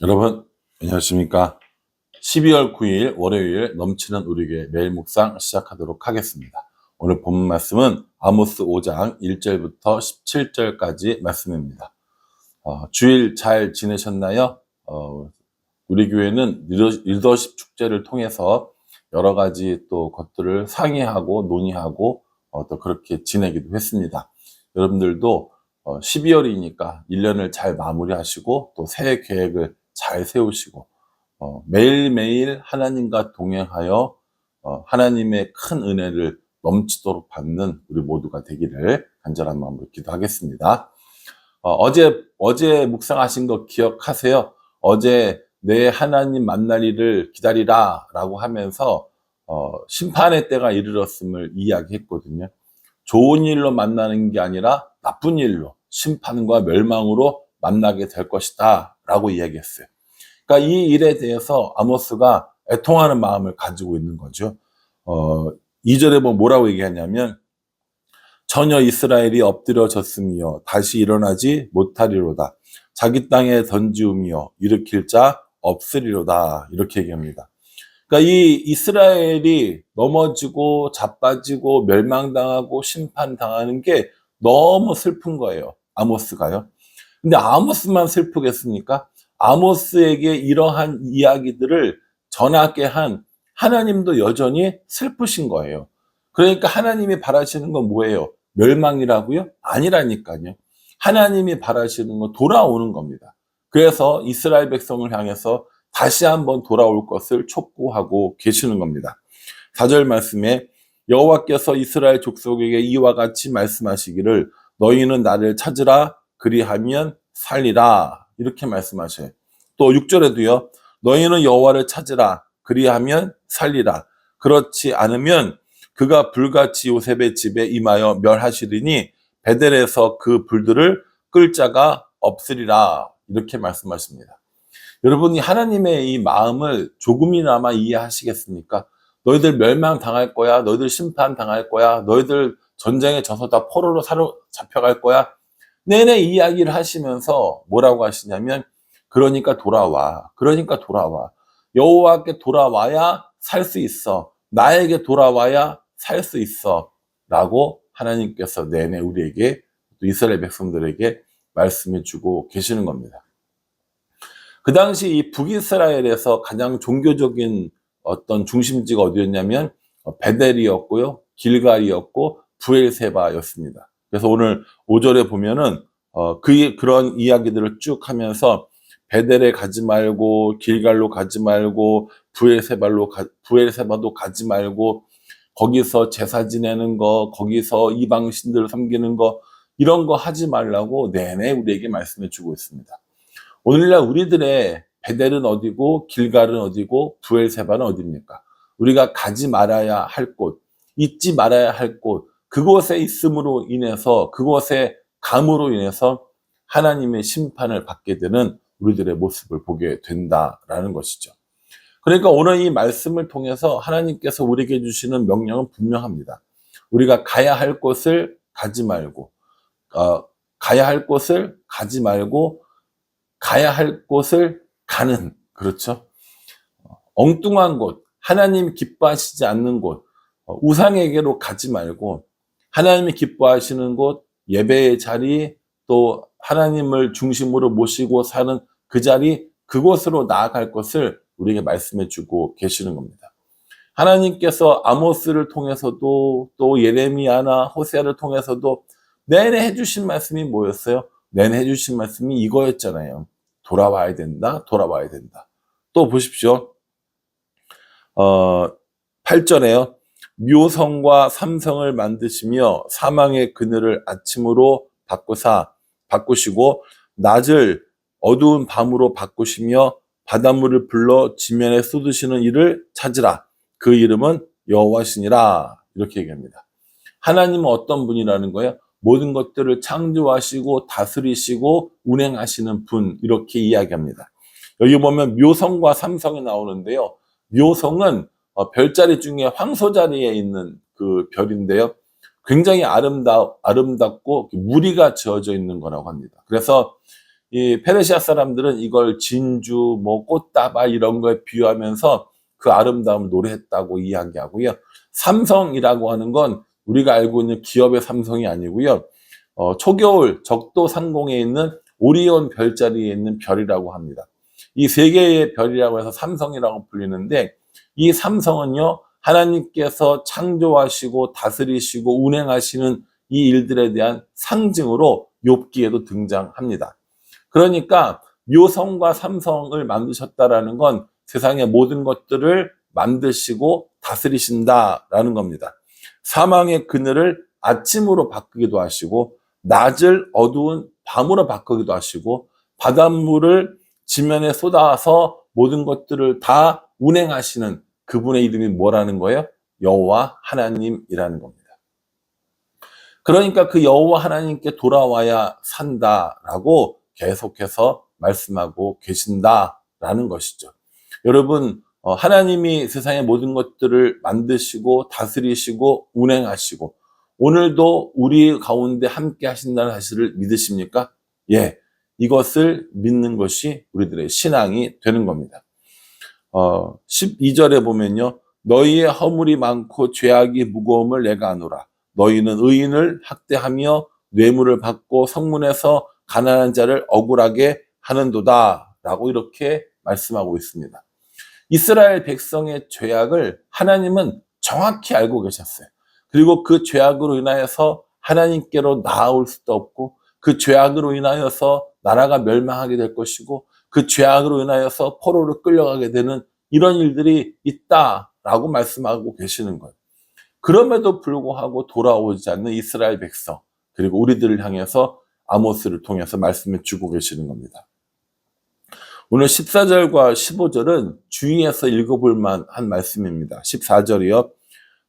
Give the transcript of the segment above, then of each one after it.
여러분 안녕하십니까. 12월 9일 월요일 넘치는 우리에게 매일 묵상 시작하도록 하겠습니다. 오늘 본문 말씀은 아모스 5장 1절부터 17절까지 말씀입니다. 주일 잘 지내셨나요? 우리 교회는 리더십 축제를 통해서 여러 가지 또 것들을 상의하고 논의하고 또 그렇게 지내기도 했습니다. 여러분들도 12월이니까 1년을 잘 마무리하시고 또 새해 계획을 잘 세우시고 매일매일 하나님과 동행하여 하나님의 큰 은혜를 넘치도록 받는 우리 모두가 되기를 간절한 마음으로 기도하겠습니다. 어제 묵상하신 거 기억하세요? 어제 내 하나님 만날 일을 기다리라 라고 하면서 심판의 때가 이르렀음을 이야기했거든요. 좋은 일로 만나는 게 아니라 나쁜 일로 심판과 멸망으로 만나게 될 것이다 라고 이야기했어요. 그러니까 이 일에 대해서 아모스가 애통하는 마음을 가지고 있는 거죠. 2절에 뭐라고 얘기하냐면 전혀 이스라엘이 엎드려졌으며 다시 일어나지 못하리로다. 자기 땅에 던지우며 일으킬 자 없으리로다. 이렇게 얘기합니다. 그러니까 이 이스라엘이 넘어지고 자빠지고 멸망당하고 심판당하는 게 너무 슬픈 거예요. 아모스가요. 근데 아모스만 슬프겠습니까? 아모스에게 이러한 이야기들을 전하게 한 하나님도 여전히 슬프신 거예요. 그러니까 하나님이 바라시는 건 뭐예요? 멸망이라고요? 아니라니까요. 하나님이 바라시는 건 돌아오는 겁니다. 그래서 이스라엘 백성을 향해서 다시 한번 돌아올 것을 촉구하고 계시는 겁니다. 4절 말씀에 여호와께서 이스라엘 족속에게 이와 같이 말씀하시기를 너희는 나를 찾으라 그리하면 살리라 이렇게 말씀하셔요. 또 6절에도요. 너희는 여호와를 찾으라 그리하면 살리라. 그렇지 않으면 그가 불같이 요셉의 집에 임하여 멸하시리니 베델에서 그 불들을 끌 자가 없으리라. 이렇게 말씀하십니다. 여러분이 하나님의 이 마음을 조금이나마 이해하시겠습니까? 너희들 멸망당할 거야. 너희들 심판당할 거야. 너희들 전쟁에 져서 다 포로로 사로잡혀갈 거야. 내내 이야기를 하시면서 뭐라고 하시냐면 그러니까 돌아와. 그러니까 돌아와. 여호와께 돌아와야 살 수 있어. 나에게 돌아와야 살 수 있어. 라고 하나님께서 내내 우리에게 또 이스라엘 백성들에게 말씀해 주고 계시는 겁니다. 그 당시 이 북이스라엘에서 가장 종교적인 어떤 중심지가 어디였냐면 베델이었고요. 길갈이었고 브엘세바였습니다. 그래서 오늘 5절에 보면은 그런 이야기들을 쭉 하면서 베델에 가지 말고 길갈로 가지 말고 브엘세바도 가지 말고 거기서 제사 지내는 거, 거기서 이방신들 섬기는 거 이런 거 하지 말라고 내내 우리에게 말씀해 주고 있습니다. 오늘날 우리들의 베델은 어디고 길갈은 어디고 브엘세바는 어디입니까? 우리가 가지 말아야 할 곳, 잊지 말아야 할 곳, 그곳에 있음으로 인해서 그곳에 감으로 인해서 하나님의 심판을 받게 되는 우리들의 모습을 보게 된다라는 것이죠. 그러니까 오늘 이 말씀을 통해서 하나님께서 우리에게 주시는 명령은 분명합니다. 우리가 가야 할 곳을 가지 말고 가야 할 곳을 가지 말고 가야 할 곳을 가는, 그렇죠? 엉뚱한 곳, 하나님 기뻐하시지 않는 곳, 우상에게로 가지 말고 하나님이 기뻐하시는 곳, 예배의 자리, 또 하나님을 중심으로 모시고 사는 그 자리, 그곳으로 나아갈 것을 우리에게 말씀해 주고 계시는 겁니다. 하나님께서 아모스를 통해서도 또 예레미야나 호세아를 통해서도 내내 해주신 말씀이 뭐였어요? 내내 해주신 말씀이 이거였잖아요. 돌아와야 된다, 돌아와야 된다. 또 보십시오. 8절에요. 묘성과 삼성을 만드시며 사망의 그늘을 아침으로 바꾸시고 낮을 어두운 밤으로 바꾸시며 바닷물을 불러 지면에 쏟으시는 이를 찾으라. 그 이름은 여호와시니라. 이렇게 얘기합니다. 하나님은 어떤 분이라는 거예요? 모든 것들을 창조하시고 다스리시고 운행하시는 분, 이렇게 이야기합니다. 여기 보면 묘성과 삼성이 나오는데요. 묘성은 별자리 중에 황소자리에 있는 그 별인데요. 굉장히 아름답고 무리가 지어져 있는 거라고 합니다. 그래서 이 페르시아 사람들은 이걸 진주, 뭐 꽃다발 이런 거에 비유하면서 그 아름다움을 노래했다고 이야기하고요. 삼성이라고 하는 건 우리가 알고 있는 기업의 삼성이 아니고요. 초겨울 적도 상공에 있는 오리온 별자리에 있는 별이라고 합니다. 이 세 개의 별이라고 해서 삼성이라고 불리는데, 이 삼성은요, 하나님께서 창조하시고 다스리시고 운행하시는 이 일들에 대한 상징으로 욥기에도 등장합니다. 그러니까 묘성과 삼성을 만드셨다라는 건 세상의 모든 것들을 만드시고 다스리신다라는 겁니다. 사망의 그늘을 아침으로 바꾸기도 하시고, 낮을 어두운 밤으로 바꾸기도 하시고, 바닷물을 지면에 쏟아서 모든 것들을 다 운행하시는 그분의 이름이 뭐라는 거예요? 여호와 하나님이라는 겁니다. 그러니까 그 여호와 하나님께 돌아와야 산다라고 계속해서 말씀하고 계신다라는 것이죠. 여러분, 하나님이 세상의 모든 것들을 만드시고 다스리시고 운행하시고 오늘도 우리 가운데 함께 하신다는 사실을 믿으십니까? 예, 이것을 믿는 것이 우리들의 신앙이 되는 겁니다. 12절에 보면요, 너희의 허물이 많고 죄악이 무거움을 내가 아노라. 너희는 의인을 학대하며 뇌물을 받고 성문에서 가난한 자를 억울하게 하는도다 라고 이렇게 말씀하고 있습니다. 이스라엘 백성의 죄악을 하나님은 정확히 알고 계셨어요. 그리고 그 죄악으로 인하여서 하나님께로 나아올 수도 없고, 그 죄악으로 인하여서 나라가 멸망하게 될 것이고, 그 죄악으로 인하여서 포로로 끌려가게 되는 이런 일들이 있다라고 말씀하고 계시는 거예요. 그럼에도 불구하고 돌아오지 않는 이스라엘 백성, 그리고 우리들을 향해서 아모스를 통해서 말씀해 주고 계시는 겁니다. 오늘 14절과 15절은 주의해서 읽어볼 만한 말씀입니다. 14절이요.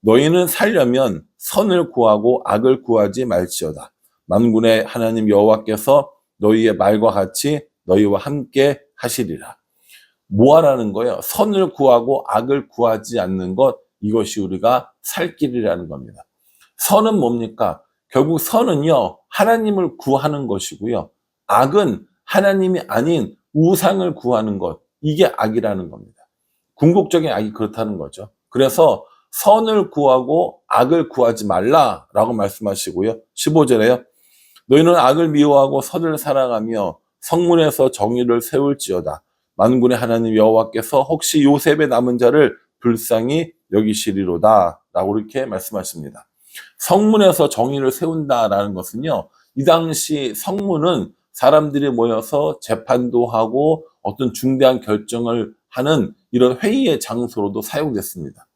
너희는 살려면 선을 구하고 악을 구하지 말지어다. 만군의 하나님 여호와께서 너희의 말과 같이 너희와 함께 하시리라. 뭐 하라는 거예요? 선을 구하고 악을 구하지 않는 것, 이것이 우리가 살 길이라는 겁니다. 선은 뭡니까? 결국 선은요, 하나님을 구하는 것이고요. 악은 하나님이 아닌 우상을 구하는 것, 이게 악이라는 겁니다. 궁극적인 악이 그렇다는 거죠. 그래서 선을 구하고 악을 구하지 말라라고 말씀하시고요. 15절에요. 너희는 악을 미워하고 선을 사랑하며 성문에서 정의를 세울지어다. 만군의 하나님 여호와께서 혹시 요셉의 남은 자를 불쌍히 여기시리로다 라고 이렇게 말씀하십니다. 성문에서 정의를 세운다라는 것은요, 이 당시 성문은 사람들이 모여서 재판도 하고 어떤 중대한 결정을 하는 이런 회의의 장소로도 사용됐습니다.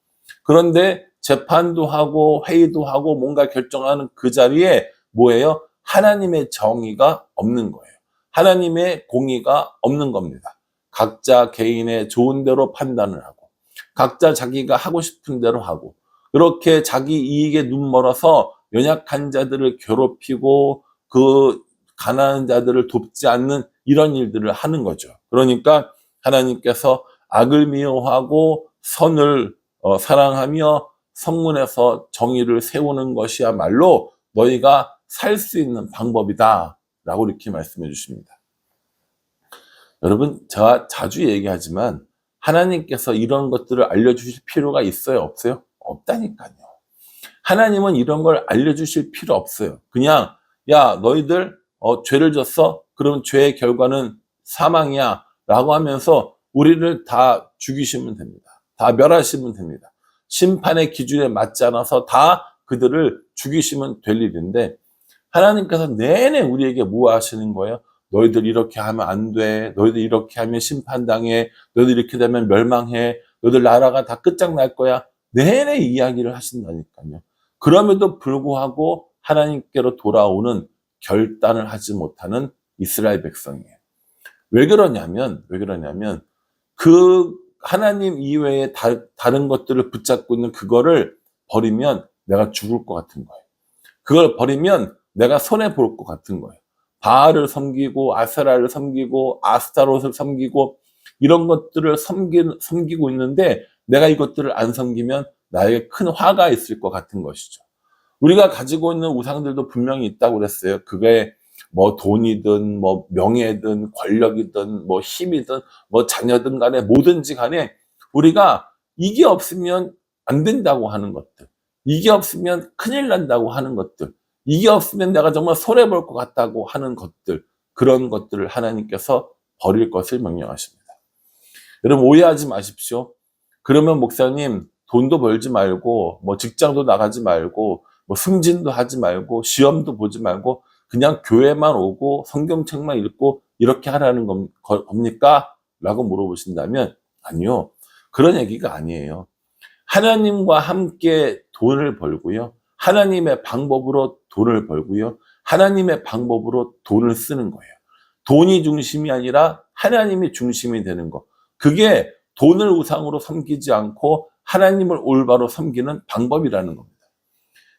그런데 재판도 하고 회의도 하고 뭔가 결정하는 그 자리에 뭐예요? 하나님의 정의가 없는 거예요. 하나님의 공의가 없는 겁니다. 각자 개인의 좋은 대로 판단을 하고, 각자 자기가 하고 싶은 대로 하고, 그렇게 자기 이익에 눈멀어서 연약한 자들을 괴롭히고 그 가난한 자들을 돕지 않는 이런 일들을 하는 거죠. 그러니까 하나님께서 악을 미워하고 선을 사랑하며 성문에서 정의를 세우는 것이야말로 너희가 살 수 있는 방법이다 라고 이렇게 말씀해 주십니다. 여러분, 제가 자주 얘기하지만 하나님께서 이런 것들을 알려주실 필요가 있어요? 없어요? 없다니까요. 하나님은 이런 걸 알려주실 필요 없어요. 그냥 야, 너희들 죄를 졌어? 그럼 죄의 결과는 사망이야 라고 하면서 우리를 다 죽이시면 됩니다. 다 멸하시면 됩니다. 심판의 기준에 맞지 않아서 다 그들을 죽이시면 될 일인데, 하나님께서 내내 우리에게 뭐 하시는 거예요? 너희들 이렇게 하면 안 돼. 너희들 이렇게 하면 심판당해. 너희들 이렇게 되면 멸망해. 너희들 나라가 다 끝장날 거야. 내내 이야기를 하신다니까요. 그럼에도 불구하고 하나님께로 돌아오는 결단을 하지 못하는 이스라엘 백성이에요. 왜 그러냐면 그 하나님 이외에 다른 것들을 붙잡고 있는 그거를 버리면 내가 죽을 것 같은 거예요. 그걸 버리면 내가 손해볼 것 같은 거예요. 바알을 섬기고 아세라를 섬기고 아스타롯을 섬기고 이런 것들을 섬기고 있는데 내가 이것들을 안 섬기면 나에게 큰 화가 있을 것 같은 것이죠. 우리가 가지고 있는 우상들도 분명히 있다고 그랬어요. 그게 뭐 돈이든 뭐 명예든 권력이든 뭐 힘이든 뭐 자녀든 간에 뭐든지 간에 우리가 이게 없으면 안 된다고 하는 것들, 이게 없으면 큰일 난다고 하는 것들, 이게 없으면 내가 정말 손해볼 것 같다고 하는 것들, 그런 것들을 하나님께서 버릴 것을 명령하십니다. 여러분 오해하지 마십시오. 그러면 목사님 돈도 벌지 말고 뭐 직장도 나가지 말고 뭐 승진도 하지 말고 시험도 보지 말고 그냥 교회만 오고 성경책만 읽고 이렇게 하라는 겁니까? 라고 물어보신다면 아니요. 그런 얘기가 아니에요. 하나님과 함께 돈을 벌고요. 하나님의 방법으로 돈을 벌고요. 하나님의 방법으로 돈을 쓰는 거예요. 돈이 중심이 아니라 하나님이 중심이 되는 거. 그게 돈을 우상으로 섬기지 않고 하나님을 올바로 섬기는 방법이라는 겁니다.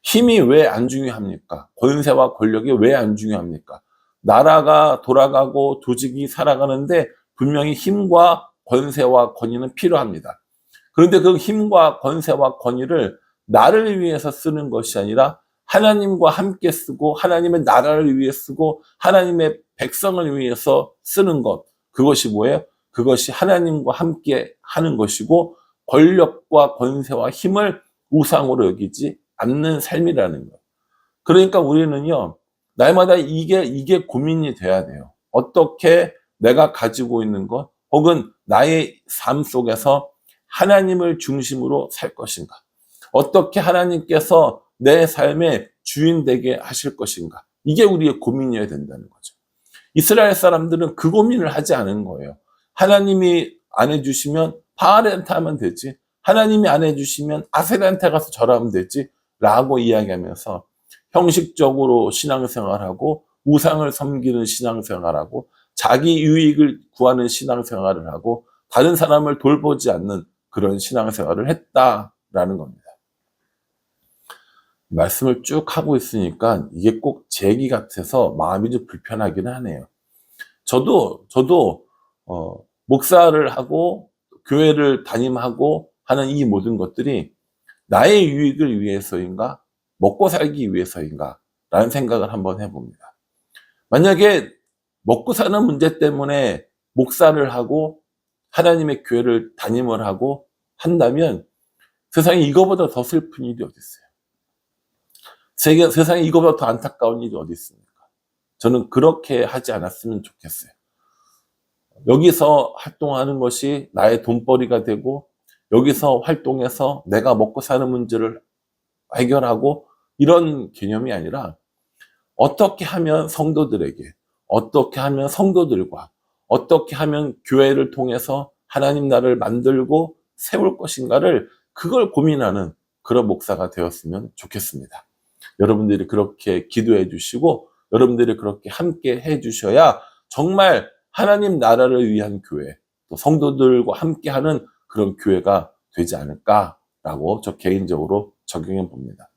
힘이 왜 안 중요합니까? 권세와 권력이 왜 안 중요합니까? 나라가 돌아가고 조직이 살아가는데 분명히 힘과 권세와 권위는 필요합니다. 그런데 그 힘과 권세와 권위를 나를 위해서 쓰는 것이 아니라 하나님과 함께 쓰고 하나님의 나라를 위해 쓰고 하나님의 백성을 위해서 쓰는 것. 그것이 뭐예요? 그것이 하나님과 함께 하는 것이고 권력과 권세와 힘을 우상으로 여기지 않는 삶이라는 것. 그러니까 우리는요, 날마다 이게 고민이 돼야 돼요. 어떻게 내가 가지고 있는 것, 혹은 나의 삶 속에서 하나님을 중심으로 살 것인가? 어떻게 하나님께서 내 삶의 주인 되게 하실 것인가? 이게 우리의 고민이어야 된다는 거죠. 이스라엘 사람들은 그 고민을 하지 않은 거예요. 하나님이 안 해주시면 바알한테 하면 되지. 하나님이 안 해주시면 아세라한테 가서 절하면 되지. 라고 이야기하면서 형식적으로 신앙생활하고 우상을 섬기는 신앙생활하고 자기 유익을 구하는 신앙생활을 하고 다른 사람을 돌보지 않는 그런 신앙생활을 했다라는 겁니다. 말씀을 쭉 하고 있으니까 이게 꼭 제 얘기 같아서 마음이 좀 불편하긴 하네요. 저도 목사를 하고 교회를 담임하고 하는 이 모든 것들이 나의 유익을 위해서인가 먹고 살기 위해서인가 라는 생각을 한번 해봅니다. 만약에 먹고 사는 문제 때문에 목사를 하고 하나님의 교회를 담임을 하고 한다면 세상에 이거보다 더 슬픈 일이 어디 있어요? 세상에 이거보다 더 안타까운 일이 어디 있습니까? 저는 그렇게 하지 않았으면 좋겠어요. 여기서 활동하는 것이 나의 돈벌이가 되고 여기서 활동해서 내가 먹고 사는 문제를 해결하고 이런 개념이 아니라 어떻게 하면 성도들에게, 어떻게 하면 성도들과, 어떻게 하면 교회를 통해서 하나님 나라를 만들고 세울 것인가를 그걸 고민하는 그런 목사가 되었으면 좋겠습니다. 여러분들이 그렇게 기도해 주시고 여러분들이 그렇게 함께 해 주셔야 정말 하나님 나라를 위한 교회, 또 성도들과 함께하는 그런 교회가 되지 않을까라고 저 개인적으로 적용해 봅니다.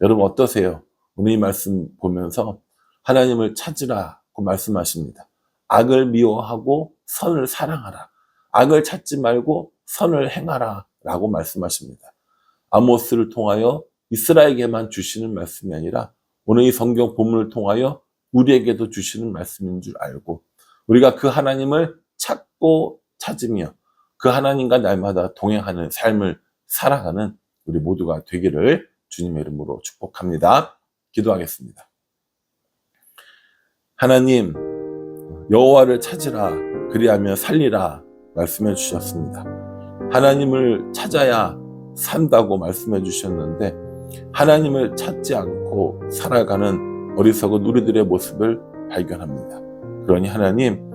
여러분 어떠세요? 오늘 이 말씀 보면서 하나님을 찾으라고 말씀하십니다. 악을 미워하고 선을 사랑하라. 악을 찾지 말고 선을 행하라 라고 말씀하십니다. 아모스를 통하여 이스라엘에게만 주시는 말씀이 아니라 오늘 이 성경 본문을 통하여 우리에게도 주시는 말씀인 줄 알고 우리가 그 하나님을 찾고 찾으며 그 하나님과 날마다 동행하는 삶을 살아가는 우리 모두가 되기를 주님의 이름으로 축복합니다. 기도하겠습니다. 하나님, 여호와를 찾으라 그리하면 살리라 말씀해 주셨습니다. 하나님을 찾아야 산다고 말씀해 주셨는데 하나님을 찾지 않고 살아가는 어리석은 우리들의 모습을 발견합니다. 그러니 하나님,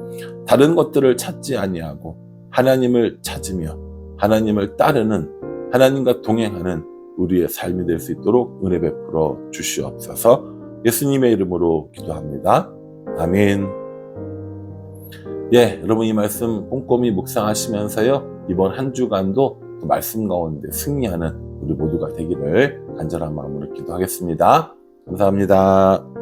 다른 것들을 찾지 아니하고 하나님을 찾으며 하나님을 따르는 하나님과 동행하는 우리의 삶이 될 수 있도록 은혜 베풀어 주시옵소서. 예수님의 이름으로 기도합니다. 아멘. 예, 여러분 이 말씀 꼼꼼히 묵상하시면서요, 이번 한 주간도 또 말씀 가운데 승리하는 우리 모두가 되기를 간절한 마음으로 기도하겠습니다. 감사합니다.